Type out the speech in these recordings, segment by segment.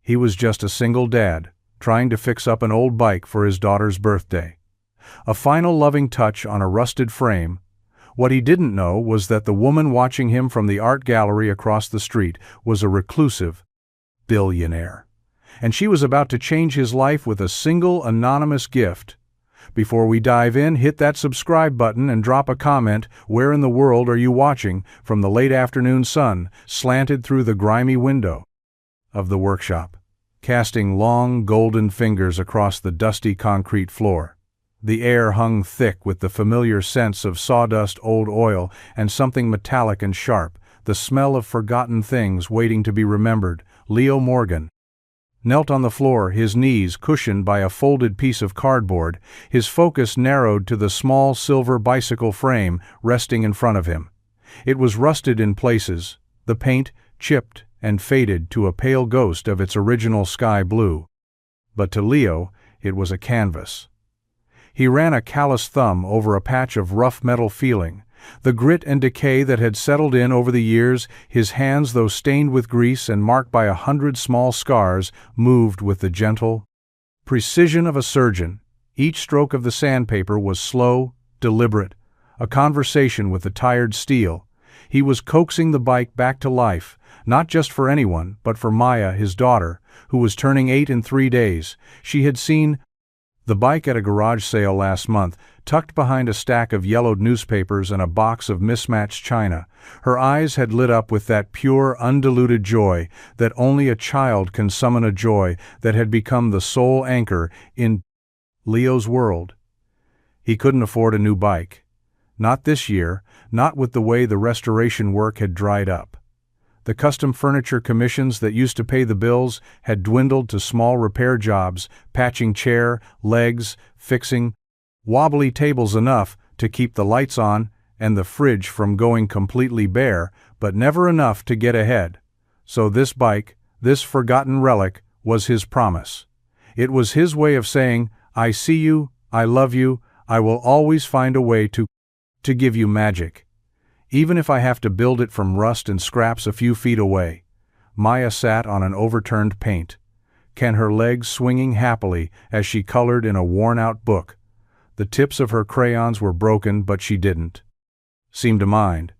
He was just a single dad, trying to fix up an old bike for his daughter's birthday. A final loving touch on a rusted frame. What he didn't know was that the woman watching him from the art gallery across the street was a reclusive billionaire. And she was about to change his life with a single anonymous gift. Before we dive in, hit that subscribe button and drop a comment. Where in the world are you watching from the late afternoon sun slanted through the grimy window of the workshop, casting long golden fingers across the dusty concrete floor? The air hung thick with the familiar scents of sawdust, old oil, and something metallic and sharp, the smell of forgotten things waiting to be remembered. Leo Morgan knelt on the floor, his knees cushioned by a folded piece of cardboard, his focus narrowed to the small silver bicycle frame resting in front of him. It was rusted in places, the paint chipped and faded to a pale ghost of its original sky blue. But to Leo, it was a canvas. He ran a callous thumb over a patch of rough metal feeling, the grit and decay that had settled in over the years. His hands, though stained with grease and marked by 100 small scars, moved with the gentle precision of a surgeon. Each stroke of the sandpaper was slow, deliberate, a conversation with the tired steel. He was coaxing the bike back to life, not just for anyone, but for Maya, his daughter, who was turning 8 in 3 days. She had seen the bike at a garage sale last month, tucked behind a stack of yellowed newspapers and a box of mismatched china. Her eyes had lit up with that pure, undiluted joy that only a child can summon, a joy that had become the sole anchor in Leo's world. He couldn't afford a new bike. Not this year, not with the way the restoration work had dried up. The custom furniture commissions that used to pay the bills had dwindled to small repair jobs, patching chair, legs, fixing wobbly tables enough to keep the lights on and the fridge from going completely bare, but never enough to get ahead. So this bike, this forgotten relic, was his promise. It was his way of saying, I see you, I love you, I will always find a way to give you magic. Even if I have to build it from rust and scraps a few feet away. Maya sat on an overturned paint, her legs swinging happily as she colored in a worn-out book. The tips of her crayons were broken, but she didn't seem to mind.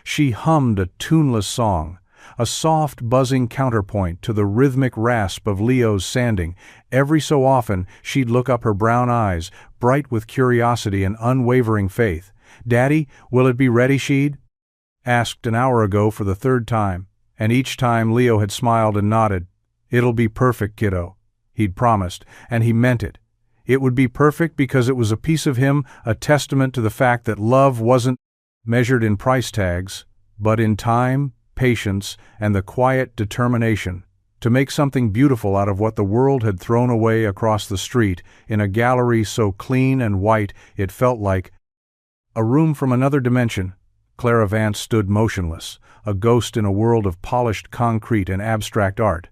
She hummed a tuneless song, a soft, buzzing counterpoint to the rhythmic rasp of Leo's sanding. Every so often, she'd look up, her brown eyes bright with curiosity and unwavering faith. Daddy, will it be ready? She'd asked an hour ago for the 3rd time, and each time Leo had smiled and nodded. It'll be perfect, kiddo, he'd promised, and he meant it. It would be perfect because it was a piece of him, a testament to the fact that love wasn't measured in price tags, but in time, patience, and the quiet determination to make something beautiful out of what the world had thrown away across the street, in a gallery so clean and white it felt like a room from another dimension. Clara Vance stood motionless, a ghost in a world of polished concrete and abstract art.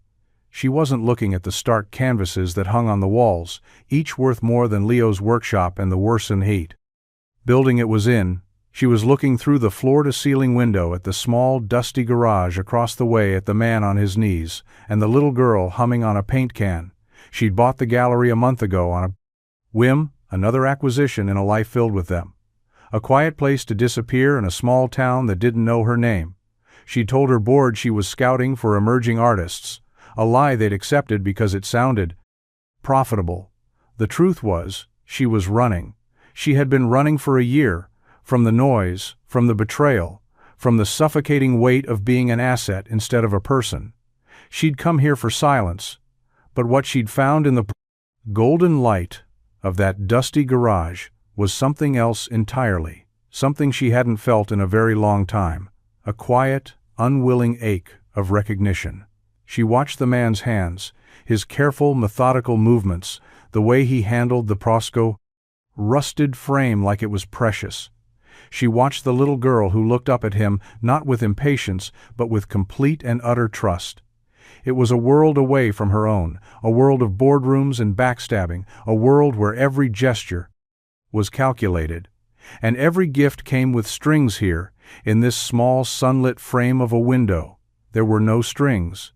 She wasn't looking at the stark canvases that hung on the walls, each worth more than Leo's workshop and the Worsen heat building it was in. She was looking through the floor-to-ceiling window at the small, dusty garage across the way, at the man on his knees, and the little girl humming on a paint can. She'd bought the gallery a month ago on a whim, another acquisition in a life filled with them. A quiet place to disappear in a small town that didn't know her name. She'd told her board she was scouting for emerging artists, a lie they'd accepted because it sounded profitable. The truth was, she was running. She had been running for a year, from the noise, from the betrayal, from the suffocating weight of being an asset instead of a person. She'd come here for silence, but what she'd found in the golden light of that dusty garage was something else entirely, something she hadn't felt in a very long time, a quiet, unwilling ache of recognition. She watched the man's hands, his careful, methodical movements, the way he handled the rusted frame like it was precious. She watched the little girl who looked up at him, not with impatience, but with complete and utter trust. It was a world away from her own, a world of boardrooms and backstabbing, a world where every gesture was calculated, and every gift came with strings. Here, in this small sunlit frame of a window, there were no strings.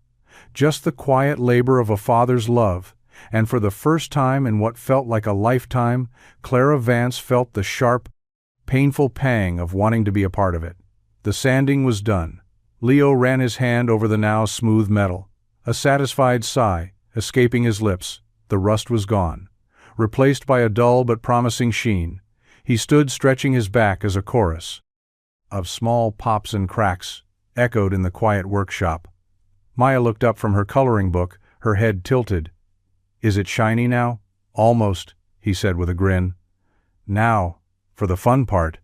just the quiet labor of a father's love, and for the first time in what felt like a lifetime, Clara Vance felt the sharp, painful pang of wanting to be a part of it. The sanding was done. Leo ran his hand over the now smooth metal. A satisfied sigh escaping his lips. The rust was gone, replaced by a dull but promising sheen. He stood stretching his back as a chorus of small pops and cracks echoed in the quiet workshop. Maya looked up from her coloring book, her head tilted. "Is it shiny now?" "Almost," he said with a grin. "Now, for the fun part."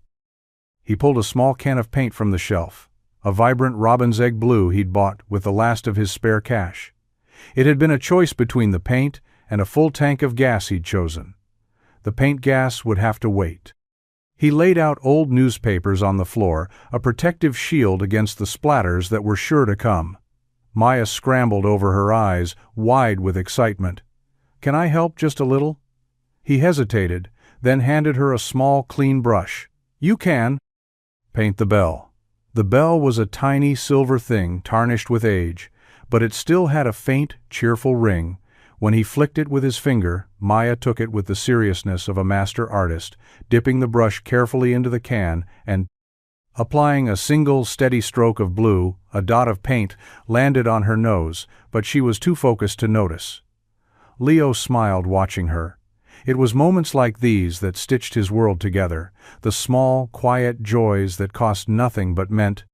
He pulled a small can of paint from the shelf, a vibrant robin's egg blue he'd bought with the last of his spare cash. It had been a choice between the paint and a full tank of gas he'd chosen. The paint gas would have to wait. He laid out old newspapers on the floor, a protective shield against the splatters that were sure to come. Maya scrambled over her eyes, wide with excitement. "Can I help just a little?" He hesitated, then handed her a small, clean brush. "You can." "Paint the bell." The bell was a tiny silver thing tarnished with age, but it still had a faint, cheerful ring. When he flicked it with his finger, Maya took it with the seriousness of a master artist, dipping the brush carefully into the can and, applying a single steady stroke of blue, a dot of paint landed on her nose, but she was too focused to notice. Leo smiled watching her. It was moments like these that stitched his world together, the small, quiet joys that cost nothing but meant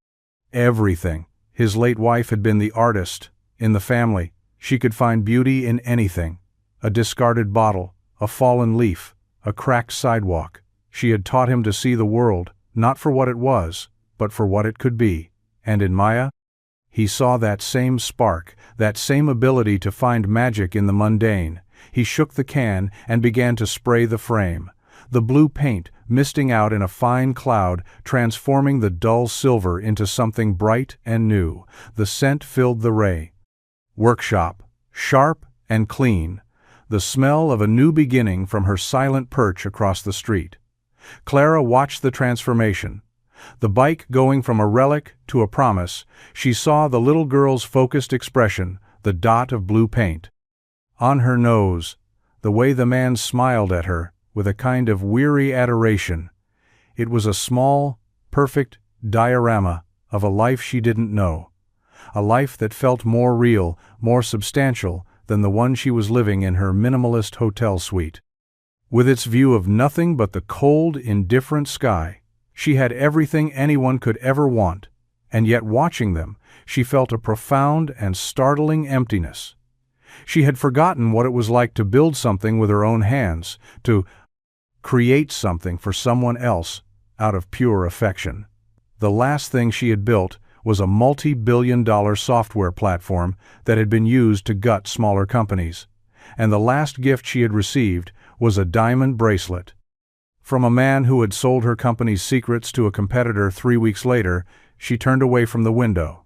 everything. His late wife had been the artist in the family. She could find beauty in anything. A discarded bottle, a fallen leaf, a cracked sidewalk. She had taught him to see the world, not for what it was, but for what it could be. And in Maya, he saw that same spark, that same ability to find magic in the mundane. He shook the can and began to spray the frame. The blue paint, misting out in a fine cloud, transforming the dull silver into something bright and new. The scent filled the ray. Workshop, sharp and clean. The smell of a new beginning from her silent perch across the street. Clara watched the transformation. The bike going from a relic to a promise. She saw the little girl's focused expression, the dot of blue paint on her nose, the way the man smiled at her, with a kind of weary adoration. It was a small, perfect diorama of a life she didn't know. A life that felt more real, more substantial than the one she was living in her minimalist hotel suite. With its view of nothing but the cold, indifferent sky, she had everything anyone could ever want, and yet watching them, she felt a profound and startling emptiness. She had forgotten what it was like to build something with her own hands, to create something for someone else out of pure affection. The last thing she had built was a multi-billion-dollar software platform that had been used to gut smaller companies, and the last gift she had received was a diamond bracelet. From a man who had sold her company's secrets to a competitor 3 weeks later, she turned away from the window.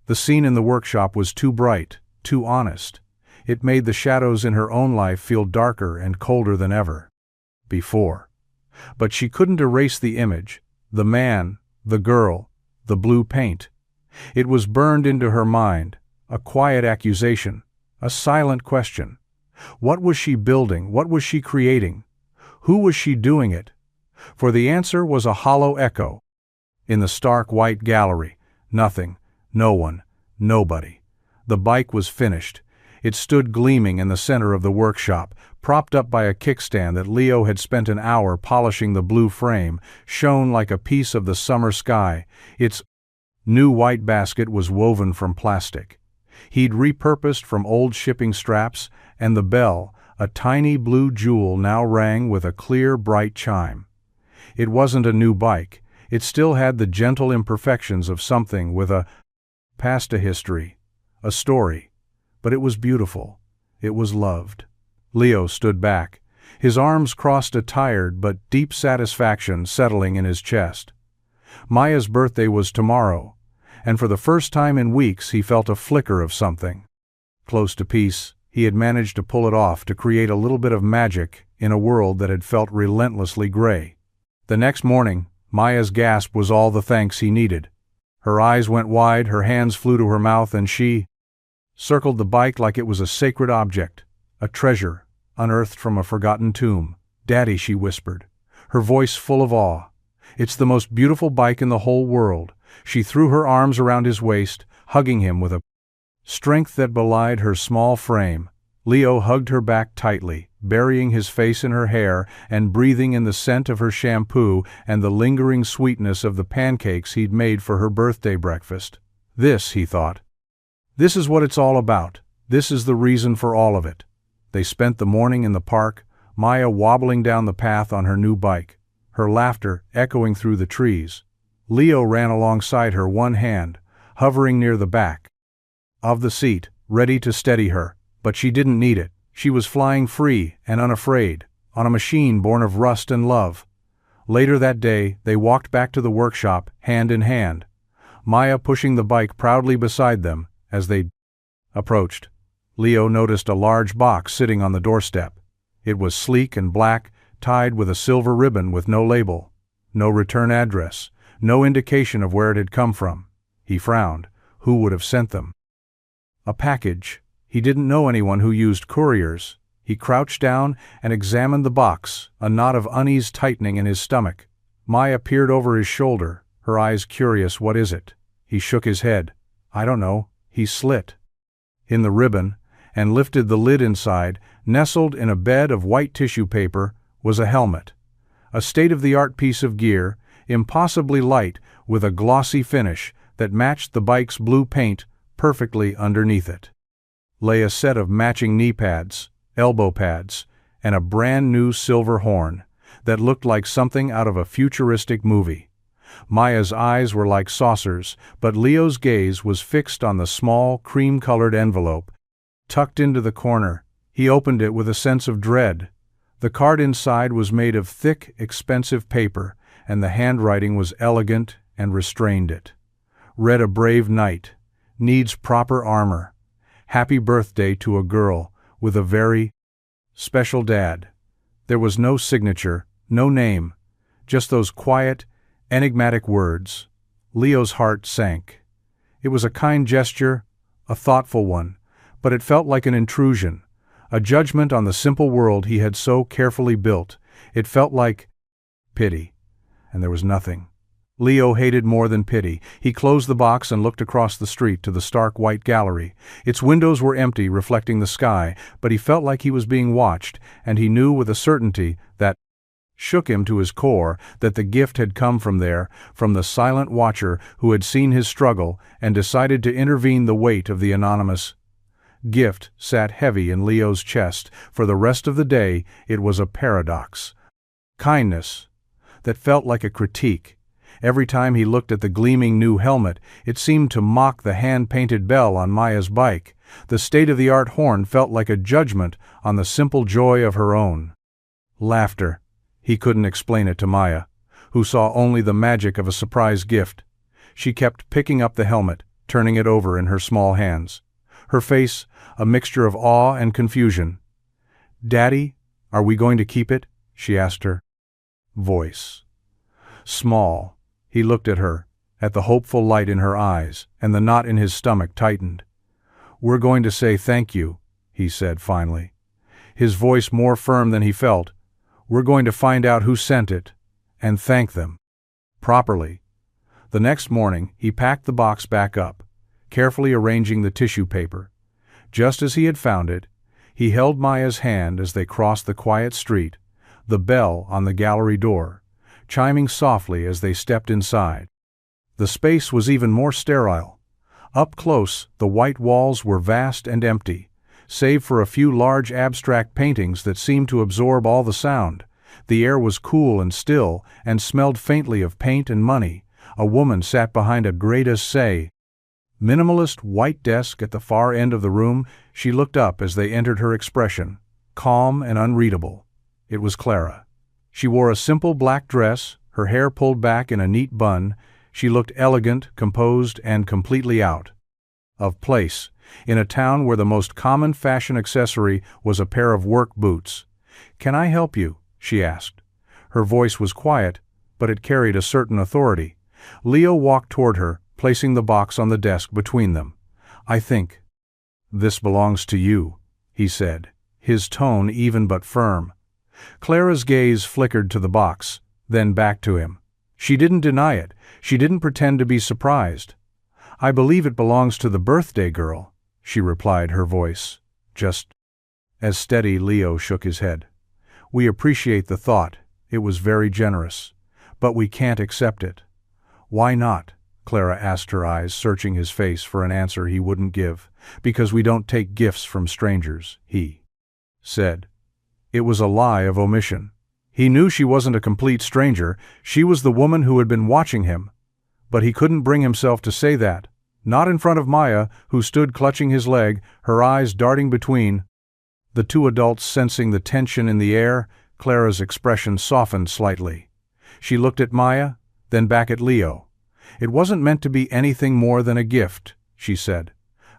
The scene in the workshop was too bright, too honest. It made the shadows in her own life feel darker and colder than ever before. But she couldn't erase the image, the man, the girl, the blue paint. It was burned into her mind, a quiet accusation, a silent question. What was she building? What was she creating? Who was she doing it? For the answer was a hollow echo. In the stark white gallery, nothing, no one, nobody. The bike was finished. It stood gleaming in the center of the workshop, propped up by a kickstand that Leo had spent an hour polishing. The blue frame shone like a piece of the summer sky. Its new white basket was woven from plastic. He'd repurposed from old shipping straps, and the bell, a tiny blue jewel, now rang with a clear, bright chime. It wasn't a new bike. It still had the gentle imperfections of something with a past, a history, a story. But it was beautiful. It was loved. Leo stood back, his arms crossed, a tired but deep satisfaction settling in his chest. Maya's birthday was tomorrow, and for the first time in weeks he felt a flicker of something. Close to peace, he had managed to pull it off, to create a little bit of magic in a world that had felt relentlessly gray. The next morning, Maya's gasp was all the thanks he needed. Her eyes went wide, her hands flew to her mouth, and she circled the bike like it was a sacred object, a treasure, unearthed from a forgotten tomb. "Daddy," she whispered, her voice full of awe. "It's the most beautiful bike in the whole world." She threw her arms around his waist, hugging him with a strength that belied her small frame. Leo hugged her back tightly, burying his face in her hair and breathing in the scent of her shampoo and the lingering sweetness of the pancakes he'd made for her birthday breakfast. "This," he thought. "This is what it's all about. This is the reason for all of it." They spent the morning in the park, Maya wobbling down the path on her new bike, her laughter echoing through the trees. Leo ran alongside her, one hand hovering near the back of the seat, ready to steady her, but she didn't need it. She was flying free and unafraid, on a machine born of rust and love. Later that day, they walked back to the workshop, hand in hand, Maya pushing the bike proudly beside them. As they approached, Leo noticed a large box sitting on the doorstep. It was sleek and black, tied with a silver ribbon with no label, no return address, no indication of where it had come from. He frowned. Who would have sent them? A package. He didn't know anyone who used couriers. He crouched down and examined the box, a knot of unease tightening in his stomach. Maya peered over his shoulder, her eyes curious. "What is it?" He shook his head. "I don't know." He slit in the ribbon and lifted the lid. Inside, nestled in a bed of white tissue paper, was a helmet. A state-of-the-art piece of gear, impossibly light, with a glossy finish that matched the bike's blue paint perfectly. Underneath it lay a set of matching knee pads, elbow pads, and a brand-new silver horn that looked like something out of a futuristic movie. Maya's eyes were like saucers, but Leo's gaze was fixed on the small, cream-colored envelope tucked into the corner. He opened it with a sense of dread. The card inside was made of thick, expensive paper, and the handwriting was elegant and restrained. It read, "A brave knight. Needs proper armor. Happy birthday to a girl with a very special dad." There was no signature, no name, just those quiet, enigmatic words. Leo's heart sank. It was a kind gesture, a thoughtful one, but it felt like an intrusion, a judgment on the simple world he had so carefully built. It felt like pity, and there was nothing. Leo hated more than pity. He closed the box and looked across the street to the stark white gallery. Its windows were empty, reflecting the sky, but he felt like he was being watched, and he knew with a certainty that shook him to his core that the gift had come from there, from the silent watcher who had seen his struggle and decided to intervene. The weight of the anonymous gift sat heavy in Leo's chest. For the rest of the day, it was a paradox. Kindness that felt like a critique. Every time he looked at the gleaming new helmet, it seemed to mock the hand-painted bell on Maya's bike. The state-of-the-art horn felt like a judgment on the simple joy of her own laughter. He couldn't explain it to Maya, who saw only the magic of a surprise gift. She kept picking up the helmet, turning it over in her small hands. Her face, a mixture of awe and confusion. "Daddy, are we going to keep it?" she asked her voice small. He looked at her, at the hopeful light in her eyes, and the knot in his stomach tightened. "We're going to say thank you," he said finally, his voice more firm than he felt. "We're going to find out who sent it, and thank them properly." The next morning, he packed the box back up, carefully arranging the tissue paper. Just as he had found it, he held Maya's hand as they crossed the quiet street, the bell on the gallery door chiming softly as they stepped inside. The space was even more sterile. Up close, the white walls were vast and empty, save for a few large abstract paintings that seemed to absorb all the sound. The air was cool and still, and smelled faintly of paint and money. A woman sat behind a grade-A minimalist white desk at the far end of the room. She looked up as they entered, her expression calm and unreadable. It was Clara. She wore a simple black dress, her hair pulled back in a neat bun. She looked elegant, composed, and completely out of place in a town where the most common fashion accessory was a pair of work boots. "Can I help you?" she asked. Her voice was quiet, but it carried a certain authority. Leo walked toward her, placing the box on the desk between them. "I think "This belongs to you," he said, his tone even but firm. Clara's gaze flickered to the box, then back to him. She didn't deny it. She didn't pretend to be surprised. "I believe it belongs to the birthday girl," she replied, her voice just as steady. Leo shook his head. "We appreciate the thought. It was very generous. But we can't accept it." "Why not?" Clara asked, her eyes searching his face for an answer he wouldn't give. "Because we don't take gifts from strangers," he said. It was a lie of omission. He knew she wasn't a complete stranger. She was the woman who had been watching him. But he couldn't bring himself to say that. Not in front of Maya, who stood clutching his leg, her eyes darting between the two adults. Sensing the tension in the air, Clara's expression softened slightly. She looked at Maya, then back at Leo. "It wasn't meant to be anything more than a gift," she said.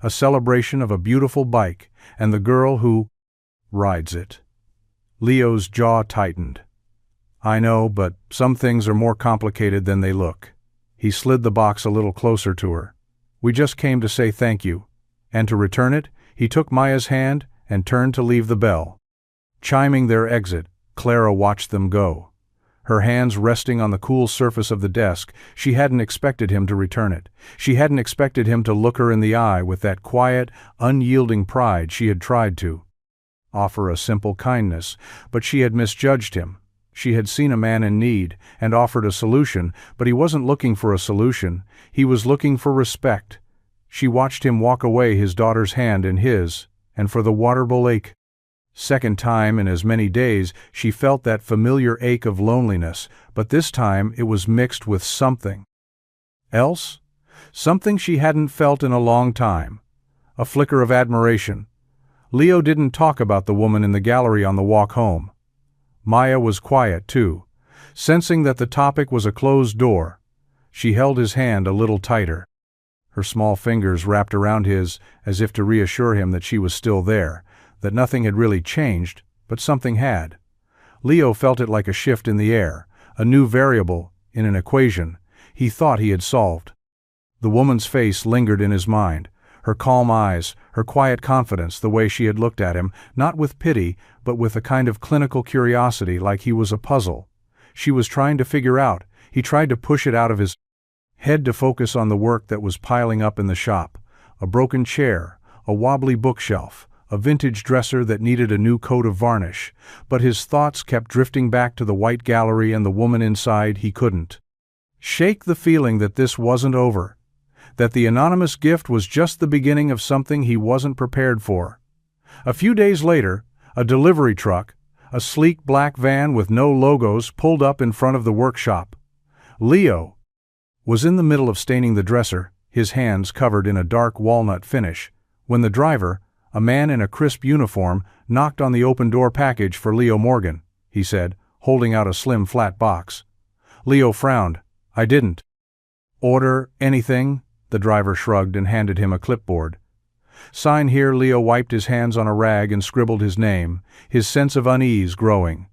"A celebration of a beautiful bike, and the girl who rides it." Leo's jaw tightened. "I know, but some things are more complicated than they look." He slid the box a little closer to her. "We just came to say thank you." And to return it, he took Maya's hand and turned to leave the bell. Chiming their exit, Clara watched them go. Her hands resting on the cool surface of the desk, she hadn't expected him to return it. She hadn't expected him to look her in the eye with that quiet, unyielding pride. She had tried to offer a simple kindness, but she had misjudged him. She had seen a man in need and offered a solution, but he wasn't looking for a solution. He was looking for respect. She watched him walk away, his daughter's hand in his, and for the water bowl ache. Second time in as many days, she felt that familiar ache of loneliness, but this time it was mixed with something else, something she hadn't felt in a long time. A flicker of admiration. Leo didn't talk about the woman in the gallery on the walk home. Maya was quiet, too. Sensing that the topic was a closed door, she held his hand a little tighter. Her small fingers wrapped around his, as if to reassure him that she was still there, that nothing had really changed, but something had. Leo felt it like a shift in the air, a new variable in an equation he thought he had solved. The woman's face lingered in his mind. Her calm eyes, her quiet confidence, the way she had looked at him, not with pity, but with a kind of clinical curiosity, like he was a puzzle she was trying to figure out. He tried to push it out of his head to focus on the work that was piling up in the shop. A broken chair, a wobbly bookshelf, a vintage dresser that needed a new coat of varnish. But his thoughts kept drifting back to the white gallery and the woman inside. He couldn't shake the feeling that this wasn't over, that the anonymous gift was just the beginning of something he wasn't prepared for. A few days later, a delivery truck, a sleek black van with no logos, pulled up in front of the workshop. Leo was in the middle of staining the dresser, his hands covered in a dark walnut finish, when the driver, a man in a crisp uniform, knocked on the open-door. "Package for Leo Morgan," he said, holding out a slim flat box. Leo frowned. "I didn't order anything." The driver shrugged and handed him a clipboard. "Sign here." Leo wiped his hands on a rag and scribbled his name, his sense of unease growing.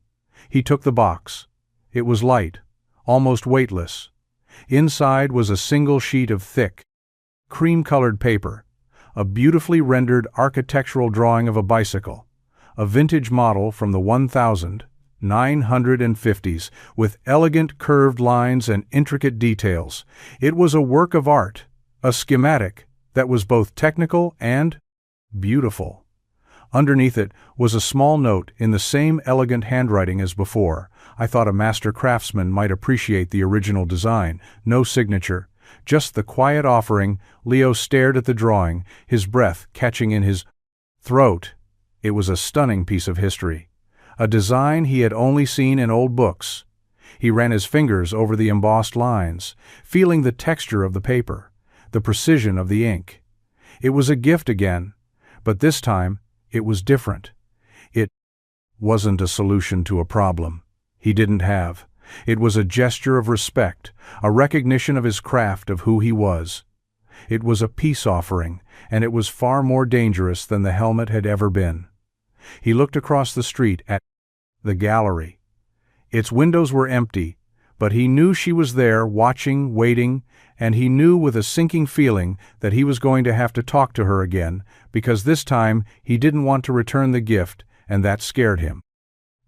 He took the box. It was light, almost weightless. Inside was a single sheet of thick, cream-colored paper, a beautifully rendered architectural drawing of a bicycle, a vintage model from the 1950s, with elegant curved lines and intricate details. It was a work of art, a schematic that was both technical and beautiful. Underneath it was a small note in the same elegant handwriting as before. "I thought a master craftsman might appreciate the original design." No signature, just the quiet offering. Leo stared at the drawing, his breath catching in his throat. It was a stunning piece of history, a design he had only seen in old books. He ran his fingers over the embossed lines, feeling the texture of the paper, the precision of the ink. It was a gift again, but this time it was different. It wasn't a solution to a problem he didn't have. It was a gesture of respect, a recognition of his craft, of who he was. It was a peace offering, and it was far more dangerous than the helmet had ever been. He looked across the street at the gallery. Its windows were empty, But he knew she was there, watching, waiting, and he knew with a sinking feeling that he was going to have to talk to her again, because this time he didn't want to return the gift, and that scared him.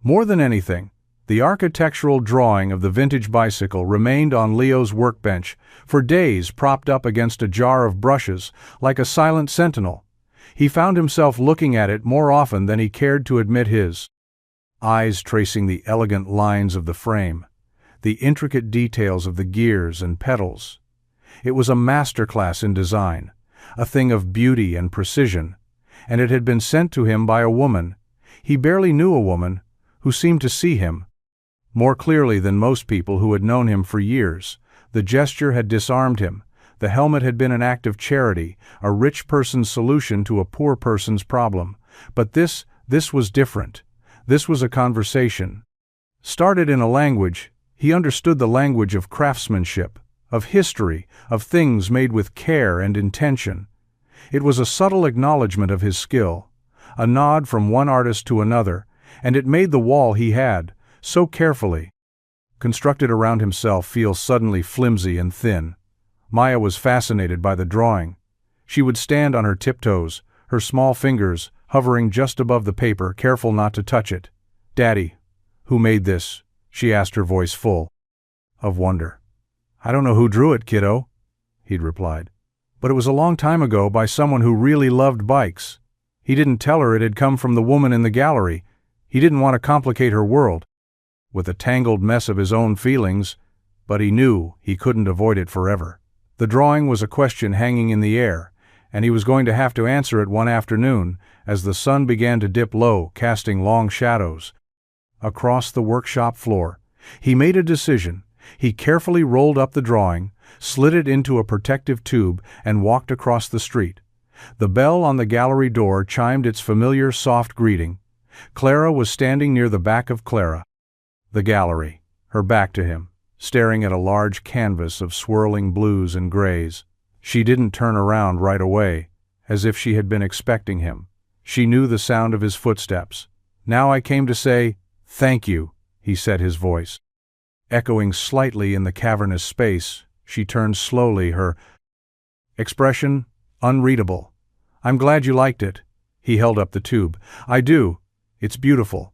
More than anything, the architectural drawing of the vintage bicycle remained on Leo's workbench for days, propped up against a jar of brushes, like a silent sentinel. He found himself looking at it more often than he cared to admit, his eyes tracing the elegant lines of the frame, the intricate details of the gears and pedals. It was a masterclass in design, a thing of beauty and precision, and it had been sent to him by a woman. He barely knew a woman, who seemed to see him more clearly than most people who had known him for years. The gesture had disarmed him. The helmet had been an act of charity, a rich person's solution to a poor person's problem. But this was different. This was a conversation. Started in a language, he understood the language of craftsmanship, of history, of things made with care and intention. It was a subtle acknowledgement of his skill, a nod from one artist to another, and it made the wall he had, so carefully constructed around himself, feel suddenly flimsy and thin. Maya was fascinated by the drawing. She would stand on her tiptoes, her small fingers hovering just above the paper, careful not to touch it. "Daddy, who made this?" she asked, her voice full of wonder. "I don't know who drew it, kiddo," he'd replied. "But it was a long time ago by someone who really loved bikes." He didn't tell her it had come from the woman in the gallery. He didn't want to complicate her world with a tangled mess of his own feelings, but he knew he couldn't avoid it forever. The drawing was a question hanging in the air, and he was going to have to answer it one afternoon as the sun began to dip low, casting long shadows across the workshop floor. He made a decision. He carefully rolled up the drawing, slid it into a protective tube, and walked across the street. The bell on the gallery door chimed its familiar soft greeting. Clara was standing near the back of the gallery, her back to him, staring at a large canvas of swirling blues and grays. She didn't turn around right away, as if she had been expecting him. She knew the sound of his footsteps. "Now I came to say, thank you," he said, his voice echoing slightly in the cavernous space. She turned slowly, her expression unreadable. "I'm glad you liked it." He held up the tube. "I do. It's beautiful."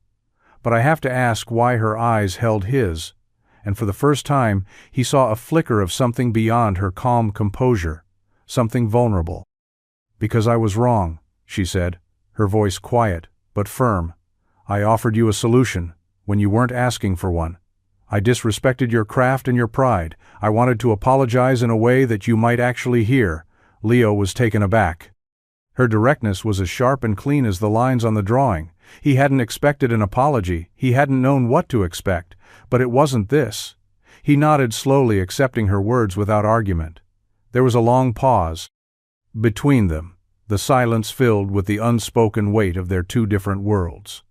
But I have to ask why her eyes held his, and for the first time he saw a flicker of something beyond her calm composure, something vulnerable. "Because I was wrong," she said, her voice quiet but firm. "I offered you a solution when you weren't asking for one. I disrespected your craft and your pride. I wanted to apologize in a way that you might actually hear." Leo was taken aback. Her directness was as sharp and clean as the lines on the drawing. He hadn't expected an apology. He hadn't known what to expect. But it wasn't this. He nodded slowly, accepting her words without argument. There was a long pause between them, the silence filled with the unspoken weight of their two different worlds.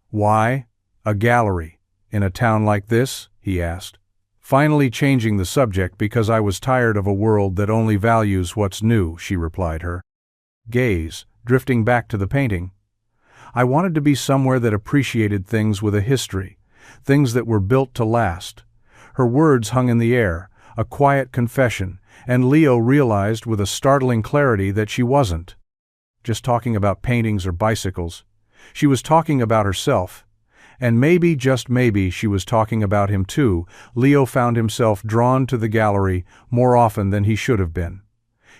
"Why a gallery in a town like this?" he asked, finally changing the subject. "Because I was tired of a world that only values what's new," she replied, her gaze drifting back to the painting. "I wanted to be somewhere that appreciated things with a history, things that were built to last." Her words hung in the air, a quiet confession, and Leo realized with a startling clarity that she wasn't just talking about paintings or bicycles. She was talking about herself. And maybe, just maybe, she was talking about him too. Leo found himself drawn to the gallery more often than he should have been.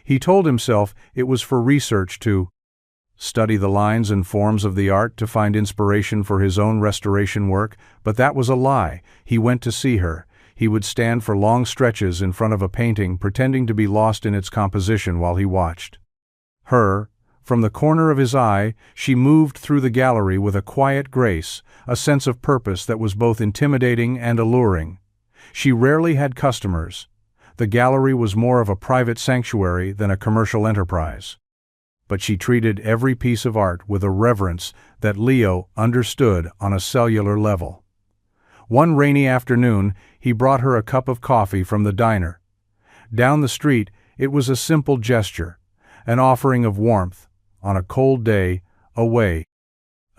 He told himself it was for research, to study the lines and forms of the art, to find inspiration for his own restoration work, but that was a lie. He went to see her. He would stand for long stretches in front of a painting, pretending to be lost in its composition while he watched her. From the corner of his eye, she moved through the gallery with a quiet grace, a sense of purpose that was both intimidating and alluring. She rarely had customers. The gallery was more of a private sanctuary than a commercial enterprise. But she treated every piece of art with a reverence that Leo understood on a cellular level. One rainy afternoon, he brought her a cup of coffee from the diner. Down the street, it was a simple gesture, an offering of warmth on a cold day away.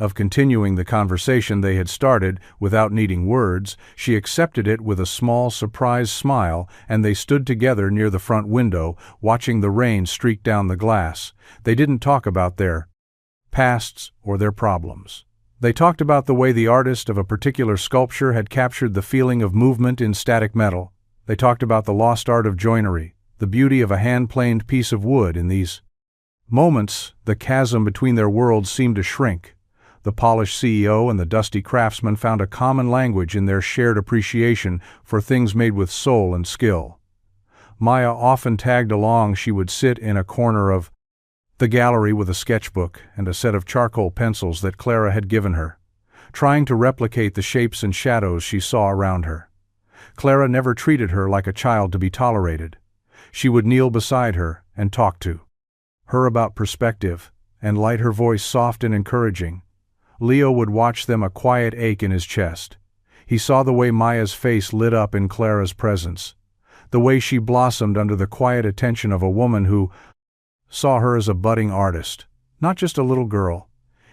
of continuing the conversation they had started without needing words, she accepted it with a small, surprised smile, and they stood together near the front window, watching the rain streak down the glass. They didn't talk about their pasts or their problems. They talked about the way the artist of a particular sculpture had captured the feeling of movement in static metal. They talked about the lost art of joinery, the beauty of a hand-planed piece of wood. In these moments, the chasm between their worlds seemed to shrink. The polished CEO and the dusty craftsman found a common language in their shared appreciation for things made with soul and skill. Maya often tagged along. She would sit in a corner of the gallery with a sketchbook and a set of charcoal pencils that Clara had given her, trying to replicate the shapes and shadows she saw around her. Clara never treated her like a child to be tolerated. She would kneel beside her and talk to her about perspective, and light her voice soft and encouraging. Leo would watch them, a quiet ache in his chest. He saw the way Maya's face lit up in Clara's presence, the way she blossomed under the quiet attention of a woman who saw her as a budding artist, not just a little girl.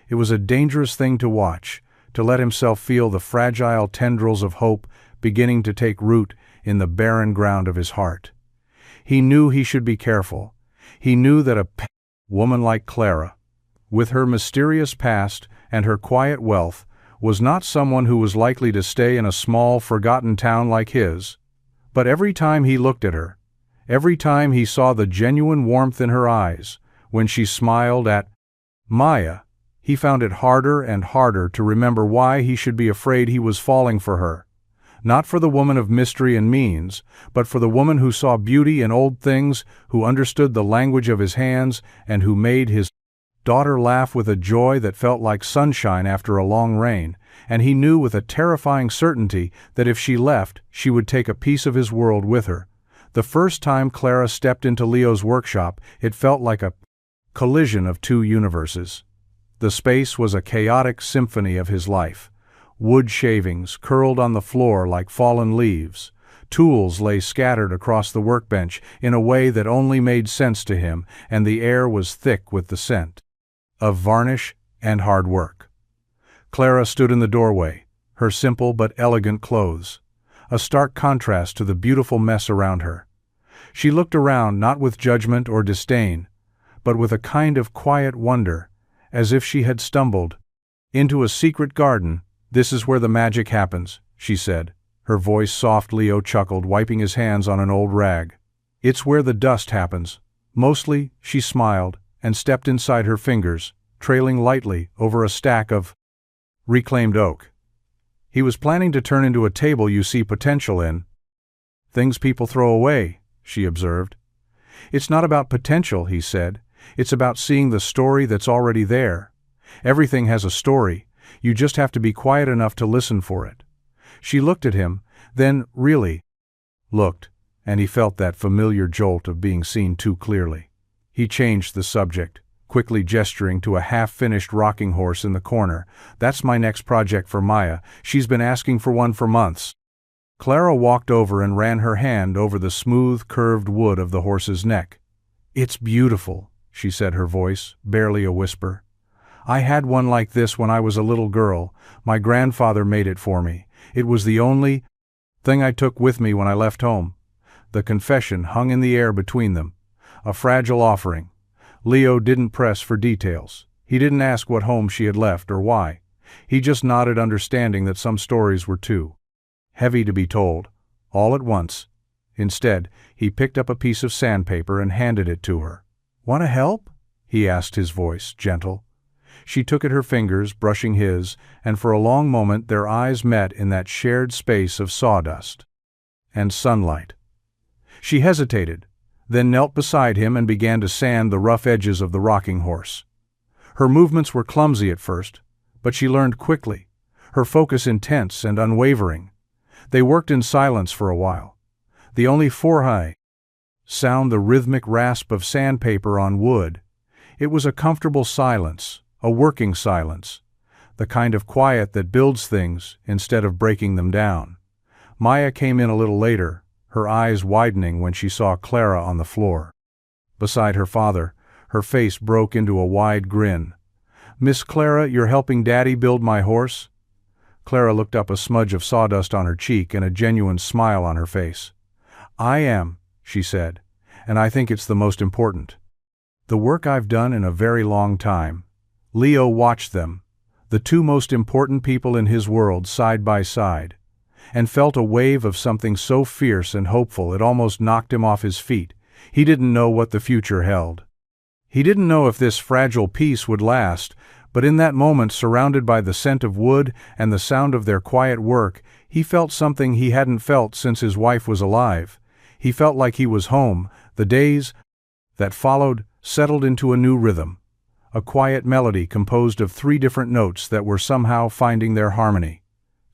It was a dangerous thing to watch, to let himself feel the fragile tendrils of hope beginning to take root in the barren ground of his heart. He knew he should be careful. He knew that a woman like Clara, with her mysterious past and her quiet wealth, was not someone who was likely to stay in a small, forgotten town like his. But every time he looked at her, every time he saw the genuine warmth in her eyes, when she smiled at Maya, he found it harder and harder to remember why he should be afraid he was falling for her. Not for the woman of mystery and means, but for the woman who saw beauty in old things, who understood the language of his hands, and who made his daughter laugh with a joy that felt like sunshine after a long rain. And he knew with a terrifying certainty that if she left, she would take a piece of his world with her. The first time Clara stepped into Leo's workshop, it felt like a collision of two universes. The space was a chaotic symphony of his life. Wood shavings curled on the floor like fallen leaves. Tools lay scattered across the workbench in a way that only made sense to him, and the air was thick with the scent of varnish and hard work. Clara stood in the doorway, her simple but elegant clothes, a stark contrast to the beautiful mess around her. She looked around not with judgment or disdain, but with a kind of quiet wonder, as if she had stumbled into a secret garden. "This is where the magic happens," she said, her voice soft. Leo chuckled, wiping his hands on an old rag. "It's where the dust happens." Mostly, she smiled, and stepped inside her fingers, trailing lightly over a stack of reclaimed oak. He was planning to turn into a table you see potential in. "Things people throw away," she observed. "It's not about potential," he said. "It's about seeing the story that's already there. Everything has a story. You just have to be quiet enough to listen for it." She looked at him, then really looked, and he felt that familiar jolt of being seen too clearly. He changed the subject, quickly gesturing to a half-finished rocking horse in the corner. "That's my next project for Maya. She's been asking for one for months." Clara walked over and ran her hand over the smooth, curved wood of the horse's neck. "It's beautiful," she said, her voice barely a whisper. "I had one like this when I was a little girl. My grandfather made it for me. It was the only thing I took with me when I left home." The confession hung in the air between them, a fragile offering. Leo didn't press for details. He didn't ask what home she had left or why. He just nodded, understanding that some stories were too heavy to be told, all at once. Instead, he picked up a piece of sandpaper and handed it to her. "Want to help?" he asked, his voice gentle. She took at her fingers, brushing his, and for a long moment their eyes met in that shared space of sawdust and sunlight. She hesitated, then knelt beside him and began to sand the rough edges of the rocking horse. Her movements were clumsy at first, but she learned quickly, her focus intense and unwavering. They worked in silence for a while. The only forehead sound the rhythmic rasp of sandpaper on wood. It was a comfortable silence, a working silence, the kind of quiet that builds things instead of breaking them down. Maya came in a little later, her eyes widening when she saw Clara on the floor beside her father. Her face broke into a wide grin. "Miss Clara, you're helping Daddy build my horse?" Clara looked up, a smudge of sawdust on her cheek and a genuine smile on her face. "I am," she said, "and I think it's the most important. The work I've done in a very long time." Leo watched them, the two most important people in his world, side by side, and felt a wave of something so fierce and hopeful it almost knocked him off his feet. He didn't know what the future held. He didn't know if this fragile peace would last, but in that moment, surrounded by the scent of wood and the sound of their quiet work, he felt something he hadn't felt since his wife was alive. He felt like he was home. The days that followed settled into a new rhythm, a quiet melody composed of 3 different notes that were somehow finding their harmony.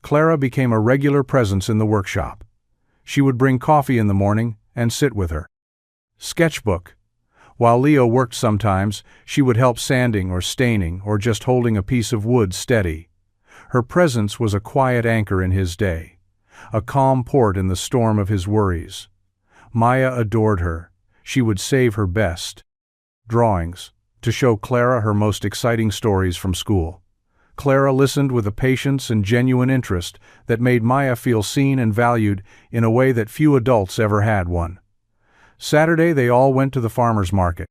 Clara became a regular presence in the workshop. She would bring coffee in the morning and sit with her sketchbook. While Leo worked, sometimes she would help sanding or staining or just holding a piece of wood steady. Her presence was a quiet anchor in his day, a calm port in the storm of his worries. Maya adored her. She would save her best drawings to show Clara her most exciting stories from school. Clara listened with a patience and genuine interest that made Maya feel seen and valued in a way that few adults ever had. One Saturday, they all went to the farmer's market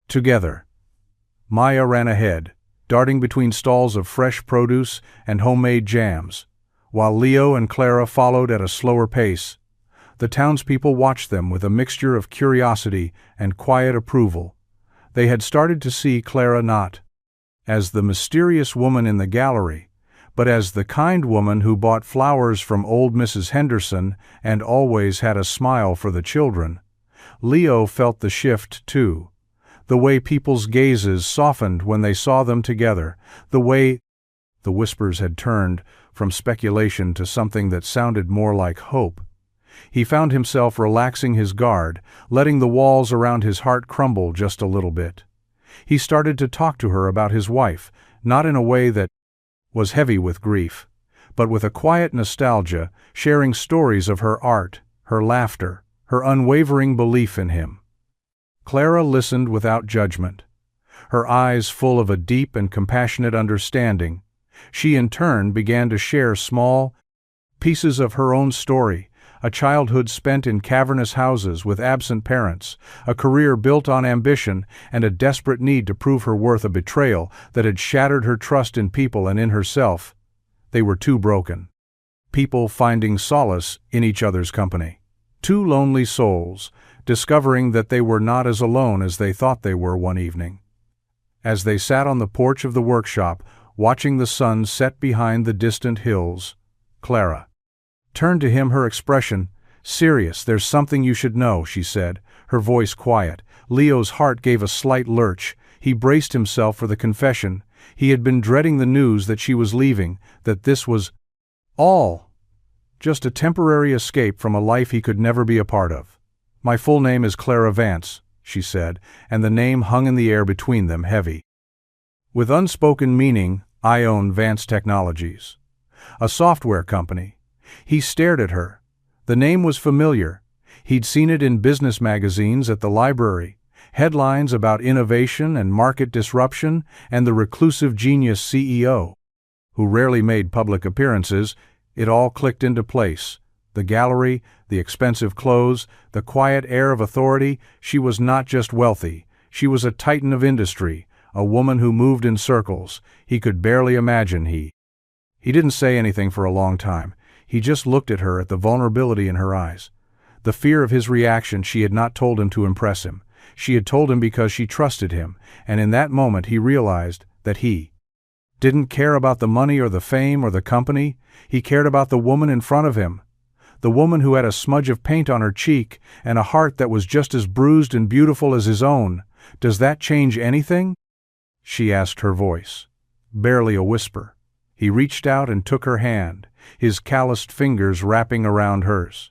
together. Maya ran ahead, darting between stalls of fresh produce and homemade jams, while Leo and Clara followed at a slower pace. The townspeople watched them with a mixture of curiosity and quiet approval. They had started to see Clara not as the mysterious woman in the gallery, but as the kind woman who bought flowers from old Mrs. Henderson and always had a smile for the children. Leo felt the shift, too. The way people's gazes softened when they saw them together, the way the whispers had turned from speculation to something that sounded more like hope. He found himself relaxing his guard, letting the walls around his heart crumble just a little bit. He started to talk to her about his wife, not in a way that was heavy with grief, but with a quiet nostalgia, sharing stories of her art, her laughter, her unwavering belief in him. Clara listened without judgment, her eyes full of a deep and compassionate understanding. She in turn began to share small pieces of her own story, a childhood spent in cavernous houses with absent parents, a career built on ambition, and a desperate need to prove her worth, a betrayal that had shattered her trust in people and in herself. They were two broken people finding solace in each other's company. Two lonely souls, discovering that they were not as alone as they thought they were one evening. As they sat on the porch of the workshop, watching the sun set behind the distant hills, Clara turned to him, her expression serious. "There's something you should know," she said, her voice quiet. Leo's heart gave a slight lurch. He braced himself for the confession. He had been dreading the news that she was leaving, that this was all just a temporary escape from a life he could never be a part of. "My full name is Clara Vance," she said, and the name hung in the air between them, heavy with unspoken meaning. "I own Vance Technologies, a software company." He stared at her. The name was familiar. He'd seen it in business magazines at the library, headlines about innovation and market disruption, and the reclusive genius CEO, who rarely made public appearances. It all clicked into place. The gallery, the expensive clothes, the quiet air of authority. She was not just wealthy. She was a titan of industry, a woman who moved in circles. He could barely imagine. He didn't say anything for a long time. He just looked at her, at the vulnerability in her eyes. The fear of his reaction. She had not told him to impress him. She had told him because she trusted him, and in that moment he realized that he didn't care about the money or the fame or the company. He cared about the woman in front of him. The woman who had a smudge of paint on her cheek and a heart that was just as bruised and beautiful as his own. "Does that change anything?" she asked, her voice barely a whisper. He reached out and took her hand, his calloused fingers wrapping around hers.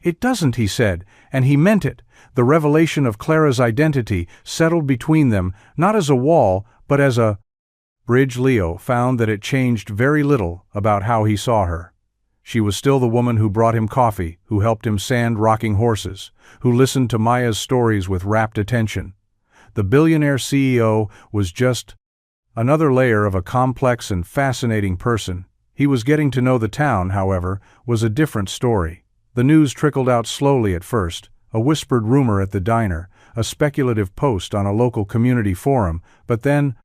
"It doesn't," he said, and he meant it. The revelation of Clara's identity settled between them, not as a wall, but as a bridge. Leo found that it changed very little about how he saw her. She was still the woman who brought him coffee, who helped him sand rocking horses, who listened to Maya's stories with rapt attention. The billionaire CEO was just Another layer of a complex and fascinating person. He was getting to know the town, however, was a different story. The news trickled out slowly at first, a whispered rumor at the diner, a speculative post on a local community forum, but then,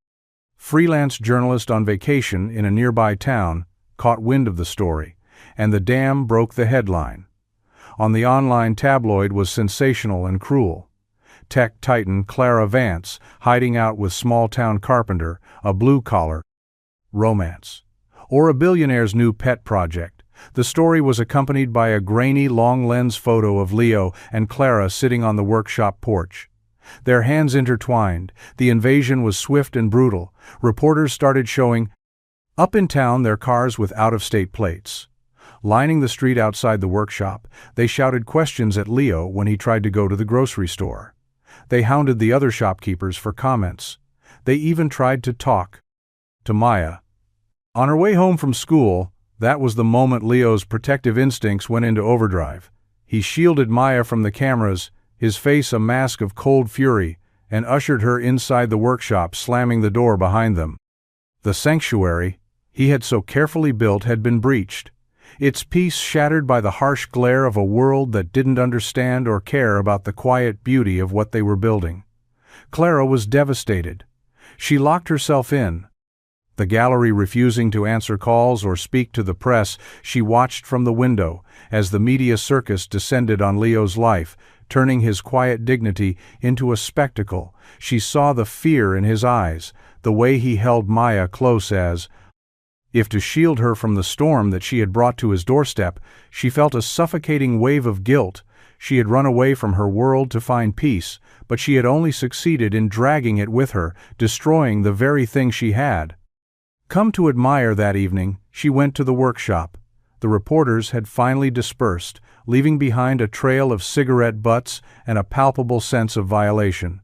freelance journalist on vacation in a nearby town caught wind of the story, and the dam broke the headline. On the online tabloid was sensational and cruel. Tech titan Clara Vance hiding out with small-town carpenter, a blue-collar romance. Or a billionaire's new pet project. The story was accompanied by a grainy, long-lens photo of Leo and Clara sitting on the workshop porch. Their hands intertwined. The invasion was swift and brutal. Reporters started showing up in town their cars with out-of-state plates. Lining the street outside the workshop, they shouted questions at Leo when he tried to go to the grocery store. They hounded the other shopkeepers for comments. They even tried to talk to Maya. On her way home from school, that was the moment Leo's protective instincts went into overdrive. He shielded Maya from the cameras, his face a mask of cold fury, and ushered her inside the workshop, slamming the door behind them. The sanctuary he had so carefully built had been breached, its peace shattered by the harsh glare of a world that didn't understand or care about the quiet beauty of what they were building. Clara was devastated. She locked herself in. The gallery refusing to answer calls or speak to the press, she watched from the window as the media circus descended on Leo's life, turning his quiet dignity into a spectacle. She saw the fear in his eyes, the way he held Maya close as if to shield her from the storm that she had brought to his doorstep. She felt a suffocating wave of guilt. She had run away from her world to find peace, but she had only succeeded in dragging it with her, destroying the very thing she had come to admire. That evening, she went to the workshop. The reporters had finally dispersed, leaving behind a trail of cigarette butts and a palpable sense of violation.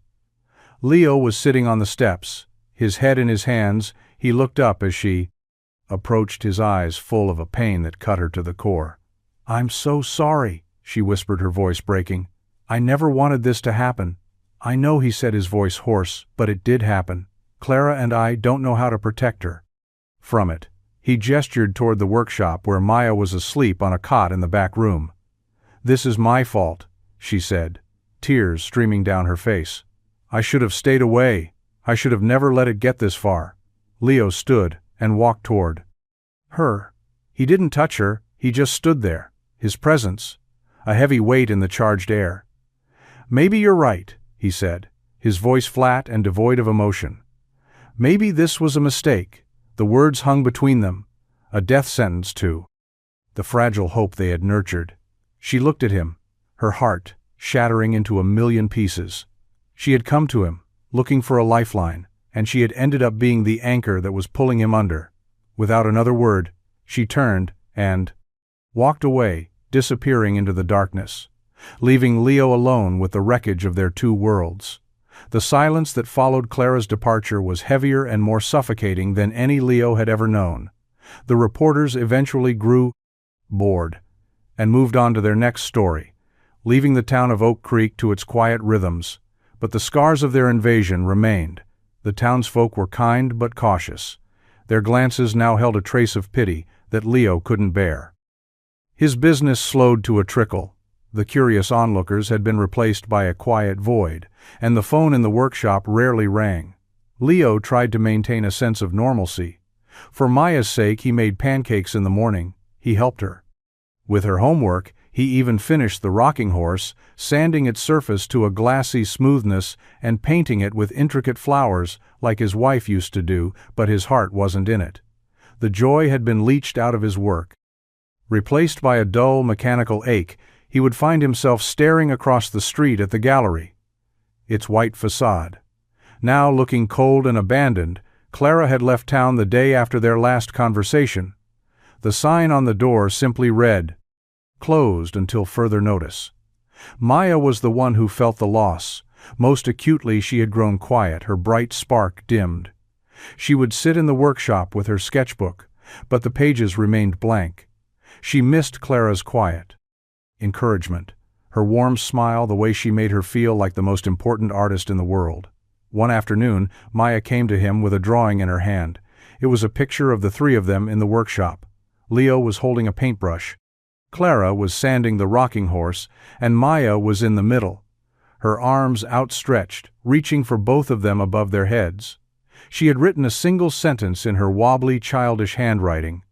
Leo was sitting on the steps, his head in his hands. He looked up as she approached, his eyes full of a pain that cut her to the core. "I'm so sorry," she whispered, her voice breaking. "I never wanted this to happen." "I know," he said, his voice hoarse, "but it did happen. Clara and I don't know how to protect her from it." He gestured toward the workshop where Maya was asleep on a cot in the back room. "This is my fault," she said, tears streaming down her face. "I should have stayed away. I should have never let it get this far." Leo stood and walked toward her. He didn't touch her, he just stood there, his presence, a heavy weight in the charged air. "Maybe you're right," he said, his voice flat and devoid of emotion. "Maybe this was a mistake." The words hung between them, a death sentence to the fragile hope they had nurtured. She looked at him, her heart shattering into a million pieces. She had come to him, looking for a lifeline, and she had ended up being the anchor that was pulling him under. Without another word, she turned and walked away, disappearing into the darkness, leaving Leo alone with the wreckage of their two worlds. The silence that followed Clara's departure was heavier and more suffocating than any Leo had ever known. The reporters eventually grew bored and moved on to their next story, leaving the town of Oak Creek to its quiet rhythms. But the scars of their invasion remained. The townsfolk were kind but cautious. Their glances now held a trace of pity that Leo couldn't bear. His business slowed to a trickle. The curious onlookers had been replaced by a quiet void, and the phone in the workshop rarely rang. Leo tried to maintain a sense of normalcy. For Maya's sake, he made pancakes in the morning. He helped her with her homework. He even finished the rocking horse, sanding its surface to a glassy smoothness and painting it with intricate flowers like his wife used to do, but his heart wasn't in it. The joy had been leached out of his work. Replaced by a dull, mechanical ache, he would find himself staring across the street at the gallery, its white facade. Now looking cold and abandoned, Clara had left town the day after their last conversation. The sign on the door simply read, "Closed until further notice." Maya was the one who felt the loss. Most acutely she had grown quiet, her bright spark dimmed. She would sit in the workshop with her sketchbook, but the pages remained blank. She missed Clara's quiet encouragement, her warm smile, the way she made her feel like the most important artist in the world. One afternoon, Maya came to him with a drawing in her hand. It was a picture of the three of them in the workshop. Leo was holding a paintbrush. Clara was sanding the rocking horse, and Maya was in the middle, her arms outstretched, reaching for both of them above their heads. She had written a single sentence in her wobbly, childish handwriting.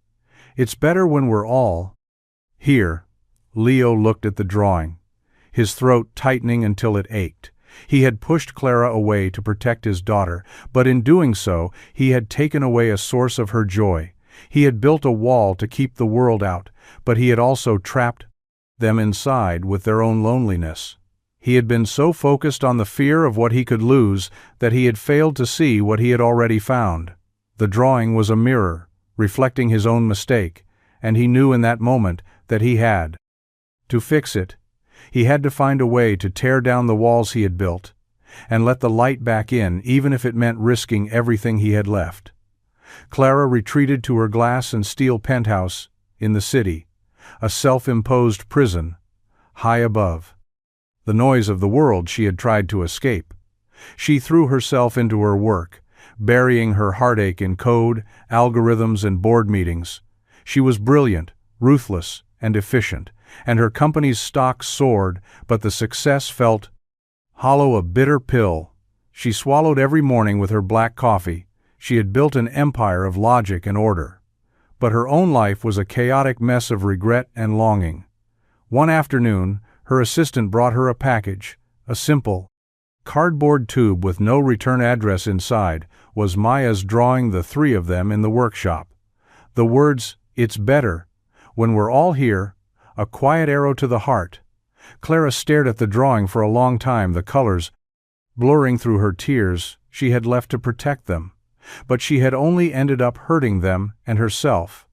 "It's better when we're all here." Leo looked at the drawing, his throat tightening until it ached. He had pushed Clara away to protect his daughter, but in doing so, he had taken away a source of her joy. He had built a wall to keep the world out, but he had also trapped them inside with their own loneliness. He had been so focused on the fear of what he could lose that he had failed to see what he had already found. The drawing was a mirror, reflecting his own mistake, and he knew in that moment that he had to fix it. He had to find a way to tear down the walls he had built and let the light back in, even if it meant risking everything he had left. Clara retreated to her glass and steel penthouse in the city, a self-imposed prison, high above the noise of the world she had tried to escape. She threw herself into her work, burying her heartache in code, algorithms, and board meetings. She was brilliant, ruthless, and efficient, and her company's stock soared, but the success felt hollow, a bitter pill she swallowed every morning with her black coffee. She had built an empire of logic and order, but her own life was a chaotic mess of regret and longing. One afternoon, her assistant brought her a package. A simple cardboard tube with no return address inside was Maya's drawing, the three of them in the workshop. The words, "It's better when we're all here," a quiet arrow to the heart. Clara stared at the drawing for a long time, the colors blurring through her tears. She had left to protect them, but she had only ended up hurting them and herself.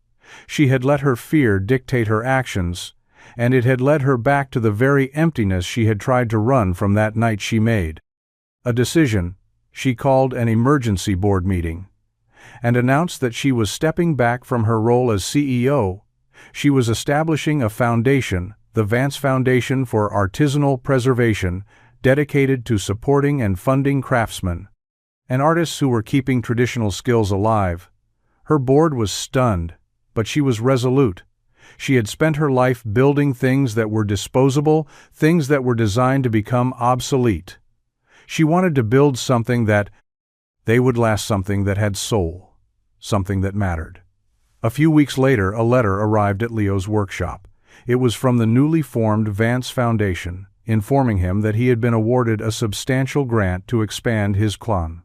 She had let her fear dictate her actions, and it had led her back to the very emptiness she had tried to run from. That night she made a decision. She called an emergency board meeting and announced that she was stepping back from her role as CEO. She was establishing a foundation, the Vance Foundation for Artisanal Preservation, dedicated to supporting and funding craftsmen and artists who were keeping traditional skills alive. Her board was stunned, but she was resolute. She had spent her life building things that were disposable, things that were designed to become obsolete. She wanted to build something that they would last, something that had soul, something that mattered. A few weeks later, a letter arrived at Leo's workshop. It was from the newly formed Vance Foundation, informing him that he had been awarded a substantial grant to expand his clan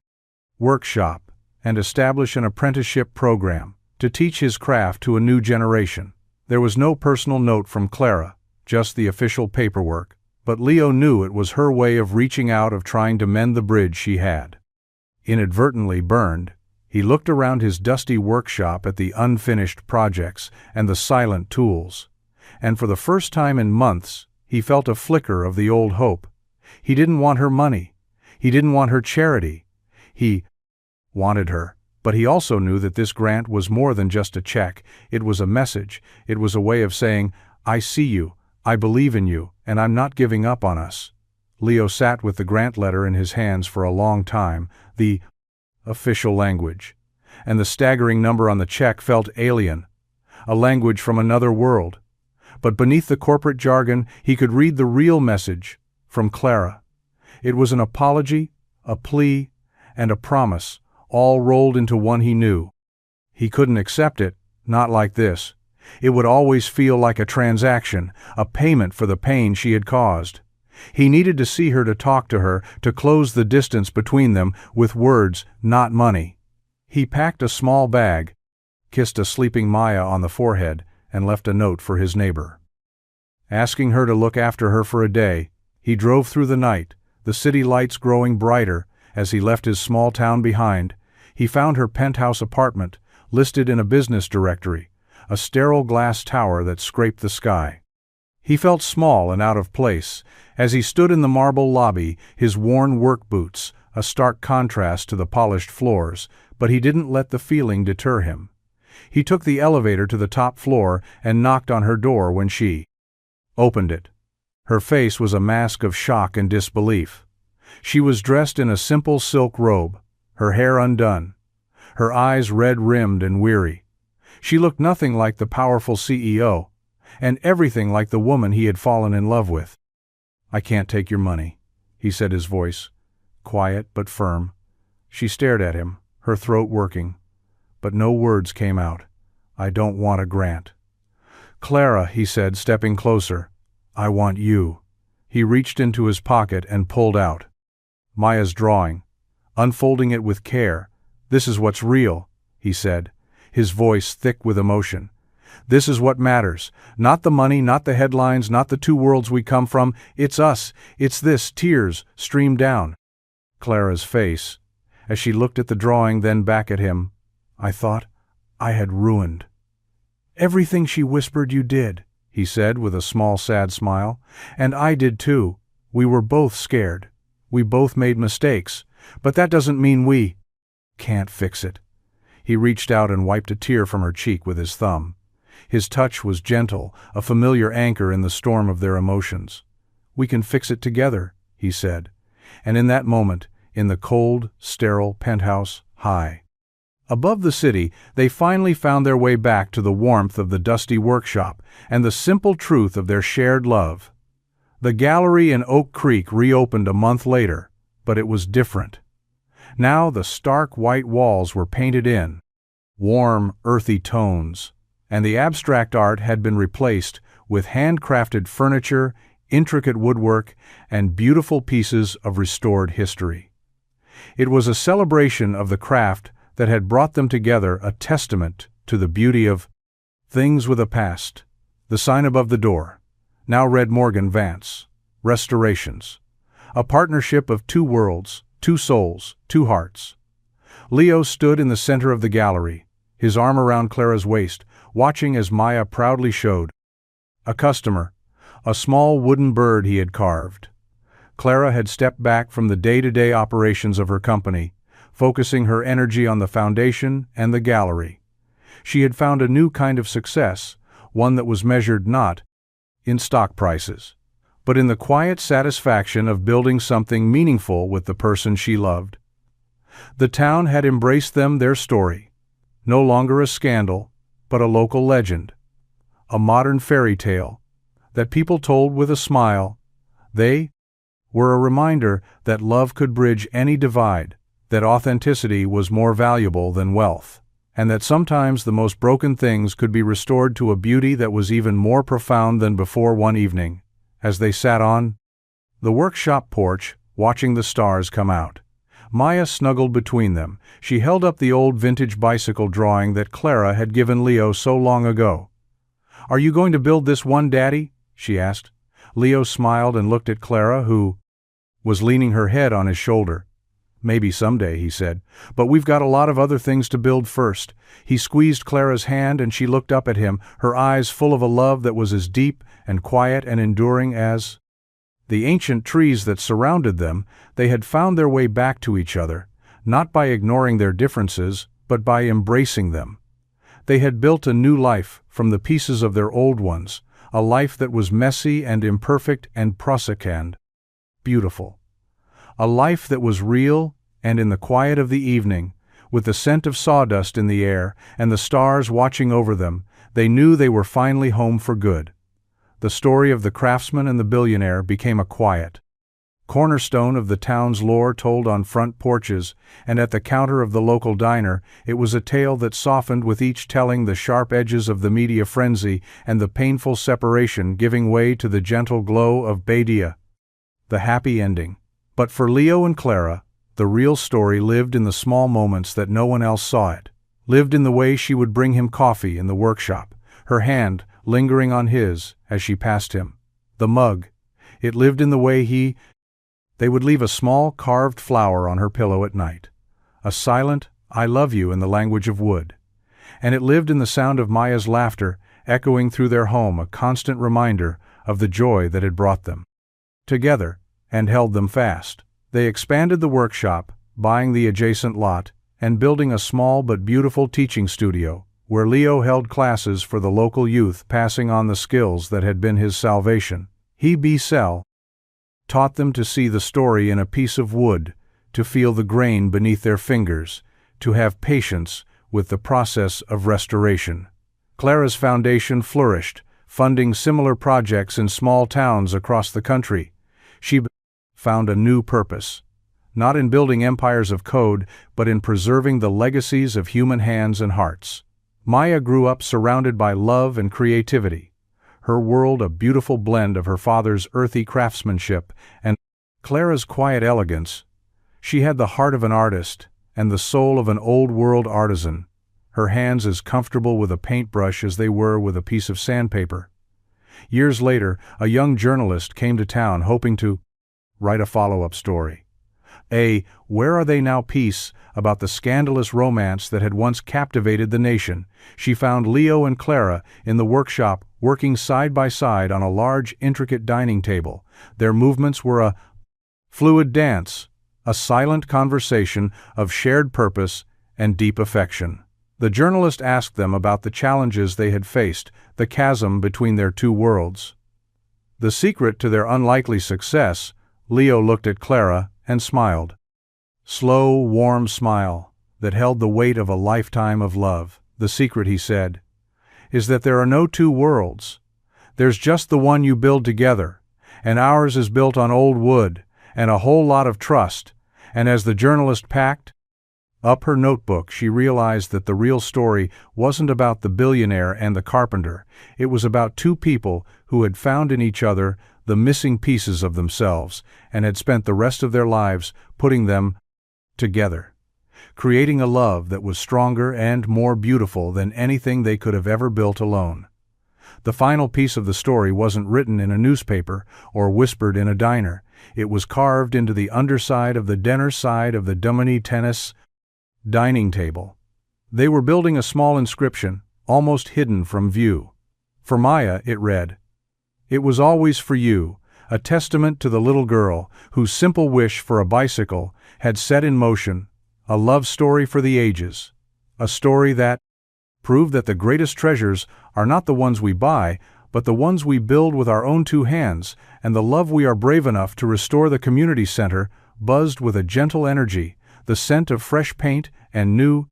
workshop and establish an apprenticeship program to teach his craft to a new generation. There was no personal note from Clara, just the official paperwork, but Leo knew it was her way of reaching out, of trying to mend the bridge she had inadvertently burned. He looked around his dusty workshop at the unfinished projects and the silent tools, and for the first time in months, he felt a flicker of the old hope. He didn't want her money. He didn't want her charity. He wanted her. But he also knew that this grant was more than just a check. It was a message. It was a way of saying, "I see you, I believe in you, and I'm not giving up on us." Leo sat with the grant letter in his hands for a long time, the official language, and the staggering number on the check felt alien, a language from another world. But beneath the corporate jargon, he could read the real message from Clara. It was an apology, a plea, and a promise, all rolled into one. He knew he couldn't accept it, not like this. It would always feel like a transaction, a payment for the pain she had caused. He needed to see her, to talk to her, to close the distance between them with words, not money. He packed a small bag, kissed a sleeping Maya on the forehead, and left a note for his neighbor, asking her to look after her for a day. He drove through the night, the city lights growing brighter. As he left his small town behind, he found her penthouse apartment, listed in a business directory, a sterile glass tower that scraped the sky. He felt small and out of place as he stood in the marble lobby, his worn work boots, a stark contrast to the polished floors, but he didn't let the feeling deter him. He took the elevator to the top floor and knocked on her door. When she opened it, her face was a mask of shock and disbelief. She was dressed in a simple silk robe, her hair undone, her eyes red-rimmed and weary. She looked nothing like the powerful CEO, and everything like the woman he had fallen in love with. "I can't take your money," he said, his voice quiet but firm. She stared at him, her throat working, but no words came out. "I don't want a grant." "Clara," he said, stepping closer, "I want you." He reached into his pocket and pulled out Maya's drawing, unfolding it with care. "This is what's real," he said, his voice thick with emotion. "This is what matters. Not the money, not the headlines, not the two worlds we come from. It's us. It's this." Tears streamed down Clara's face as she looked at the drawing, then back at him. "I thought I had ruined everything," she whispered. "You did," he said with a small sad smile. "And I did too. We were both scared. We both made mistakes. But that doesn't mean we can't fix it." He reached out and wiped a tear from her cheek with his thumb. His touch was gentle, a familiar anchor in the storm of their emotions. "We can fix it together," he said. And in that moment, in the cold, sterile penthouse high above the city, they finally found their way back to the warmth of the dusty workshop and the simple truth of their shared love. The gallery in Oak Creek reopened a month later, but it was different. Now the stark white walls were painted in warm, earthy tones, and the abstract art had been replaced with handcrafted furniture, intricate woodwork, and beautiful pieces of restored history. It was a celebration of the craft that had brought them together, a testament to the beauty of things with a past. The sign above the door now read Morgan Vance Restorations, a partnership of two worlds, two souls, two hearts. Leo stood in the center of the gallery, his arm around Clara's waist, watching as Maya proudly showed a customer, a small wooden bird he had carved. Clara had stepped back from the day-to-day operations of her company, focusing her energy on the foundation and the gallery. She had found a new kind of success, one that was measured not in stock prices, but in the quiet satisfaction of building something meaningful with the person she loved. The town had embraced them, their story, no longer a scandal, but a local legend, a modern fairy tale that people told with a smile. They were a reminder that love could bridge any divide, that authenticity was more valuable than wealth, and that sometimes the most broken things could be restored to a beauty that was even more profound than before. One evening, as they sat on the workshop porch, watching the stars come out, Maya snuggled between them. She held up the old vintage bicycle drawing that Clara had given Leo so long ago. "Are you going to build this one, Daddy?" she asked. Leo smiled and looked at Clara, who was leaning her head on his shoulder. "Maybe someday," he said, "but we've got a lot of other things to build first." He squeezed Clara's hand and she looked up at him, her eyes full of a love that was as deep and quiet and enduring as the ancient trees that surrounded them. They had found their way back to each other, not by ignoring their differences, but by embracing them. They had built a new life from the pieces of their old ones, a life that was messy and imperfect and prosaic, beautiful. A life that was real, and in the quiet of the evening, with the scent of sawdust in the air and the stars watching over them, they knew they were finally home for good. The story of the craftsman and the billionaire became a quiet cornerstone of the town's lore, told on front porches and at the counter of the local diner. It was a tale that softened with each telling, the sharp edges of the media frenzy and the painful separation giving way to the gentle glow of Badia, the happy ending. But for Leo and Clara, the real story lived in the small moments that no one else saw it, lived in the way she would bring him coffee in the workshop, her hand lingering on his as she passed him the mug. It lived in the way they would leave a small carved flower on her pillow at night, a silent "I love you" in the language of wood. And it lived in the sound of Maya's laughter echoing through their home, a constant reminder of the joy that had brought them together and held them fast. They expanded the workshop, buying the adjacent lot, and building a small but beautiful teaching studio, where Leo held classes for the local youth, passing on the skills that had been his salvation. He be sell taught them to see the story in a piece of wood, to feel the grain beneath their fingers, to have patience with the process of restoration. Clara's foundation flourished, funding similar projects in small towns across the country. She found a new purpose, not in building empires of code, but in preserving the legacies of human hands and hearts. Maya grew up surrounded by love and creativity, her world a beautiful blend of her father's earthy craftsmanship and Clara's quiet elegance. She had the heart of an artist and the soul of an old-world artisan, her hands as comfortable with a paintbrush as they were with a piece of sandpaper. Years later, a young journalist came to town hoping to write a follow-up story. A "Where Are They Now" piece about the scandalous romance that had once captivated the nation. She found Leo and Clara in the workshop working side by side on a large, intricate dining table. Their movements were a fluid dance, a silent conversation of shared purpose and deep affection. The journalist asked them about the challenges they had faced, the chasm between their two worlds. The secret to their unlikely success. Leo looked at Clara and smiled. Slow, warm smile that held the weight of a lifetime of love. The secret, he said, is that there are no two worlds. There's just the one you build together, and ours is built on old wood and a whole lot of trust. And as the journalist packed up her notebook, she realized that the real story wasn't about the billionaire and the carpenter. It was about two people who had found in each other the missing pieces of themselves and had spent the rest of their lives putting them together, creating a love that was stronger and more beautiful than anything they could have ever built alone. The final piece of the story wasn't written in a newspaper or whispered in a diner. It was carved into the underside of the dinner side of the Duminy tennis dining table. They were building a small inscription, almost hidden from view. For Maya, it read, "It was always for you," a testament to the little girl whose simple wish for a bicycle had set in motion a love story for the ages, a story that proved that the greatest treasures are not the ones we buy, but the ones we build with our own two hands, and the love we are brave enough to restore. The community center buzzed with a gentle energy, the scent of fresh paint and new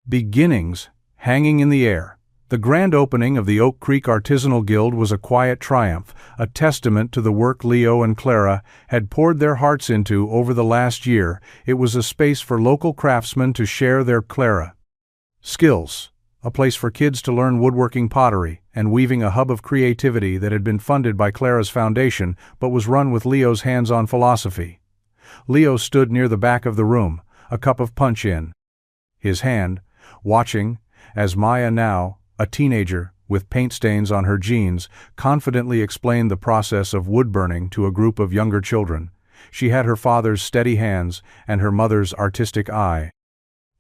beginnings hanging in the air. The grand opening of the Oak Creek Artisanal Guild was a quiet triumph, a testament to the work Leo and Clara had poured their hearts into over the last year. It was a space for local craftsmen to share their Clara skills, a place for kids to learn woodworking, pottery, and weaving, a hub of creativity that had been funded by Clara's foundation but was run with Leo's hands-on philosophy. Leo stood near the back of the room, a cup of punch in his hand, watching as Maya, now a teenager with paint stains on her jeans, confidently explained the process of wood burning to a group of younger children. She had her father's steady hands and her mother's artistic eye.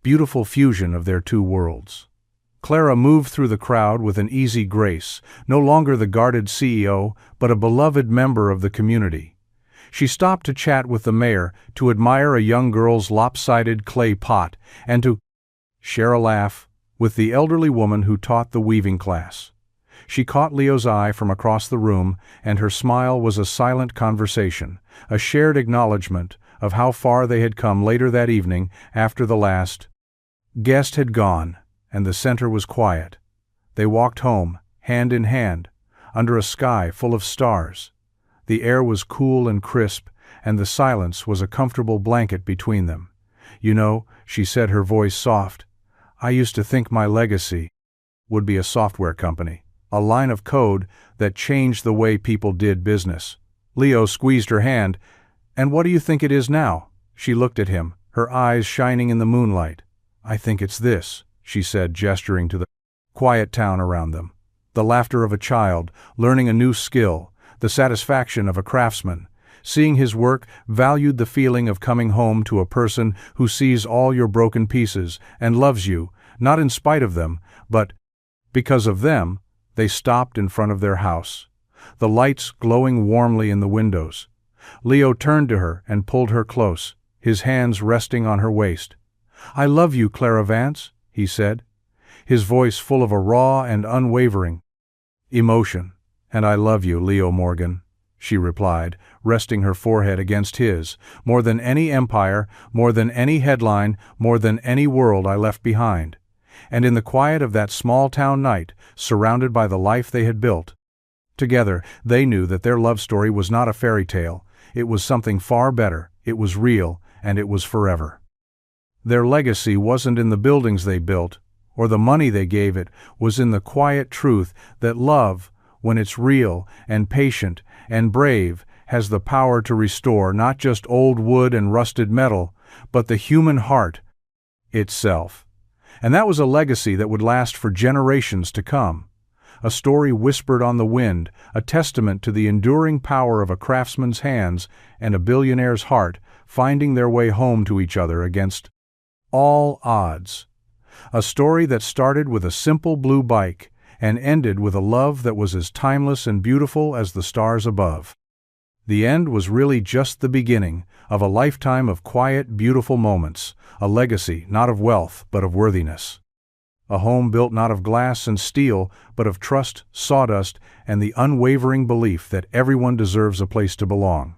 Beautiful fusion of their two worlds. Clara moved through the crowd with an easy grace, no longer the guarded CEO, but a beloved member of the community. She stopped to chat with the mayor, to admire a young girl's lopsided clay pot, and to share a laugh with the elderly woman who taught the weaving class. She caught Leo's eye from across the room, and her smile was a silent conversation, a shared acknowledgement of how far they had come. Later that evening, after the last guest had gone, and the center was quiet, they walked home, hand in hand, under a sky full of stars. The air was cool and crisp, and the silence was a comfortable blanket between them. "You know," she said, her voice soft, "I used to think my legacy would be a software company, a line of code that changed the way people did business." Leo squeezed her hand. "And what do you think it is now?" She looked at him, her eyes shining in the moonlight. "I think it's this," she said, gesturing to the quiet town around them. The laughter of a child, learning a new skill, the satisfaction of a craftsman, seeing his work, valued the feeling of coming home to a person who sees all your broken pieces and loves you, not in spite of them, but because of them. They stopped in front of their house, the lights glowing warmly in the windows. Leo turned to her and pulled her close, his hands resting on her waist. "I love you, Clara Vance," he said, his voice full of a raw and unwavering emotion. "And I love you, Leo Morgan," she replied, resting her forehead against his. More than any empire, more than any headline, more than any world I left behind. And in the quiet of that small-town night, surrounded by the life they had built, together, they knew that their love story was not a fairy tale. It was something far better, it was real, and it was forever. Their legacy wasn't in the buildings they built, or the money they gave it, was in the quiet truth that love, when it's real and patient and brave, has the power to restore not just old wood and rusted metal, but the human heart itself. And that was a legacy that would last for generations to come. A story whispered on the wind, a testament to the enduring power of a craftsman's hands and a billionaire's heart, finding their way home to each other against all odds. A story that started with a simple blue bike and ended with a love that was as timeless and beautiful as the stars above. The end was really just the beginning of a lifetime of quiet, beautiful moments, a legacy not of wealth but of worthiness. A home built not of glass and steel, but of trust, sawdust, and the unwavering belief that everyone deserves a place to belong.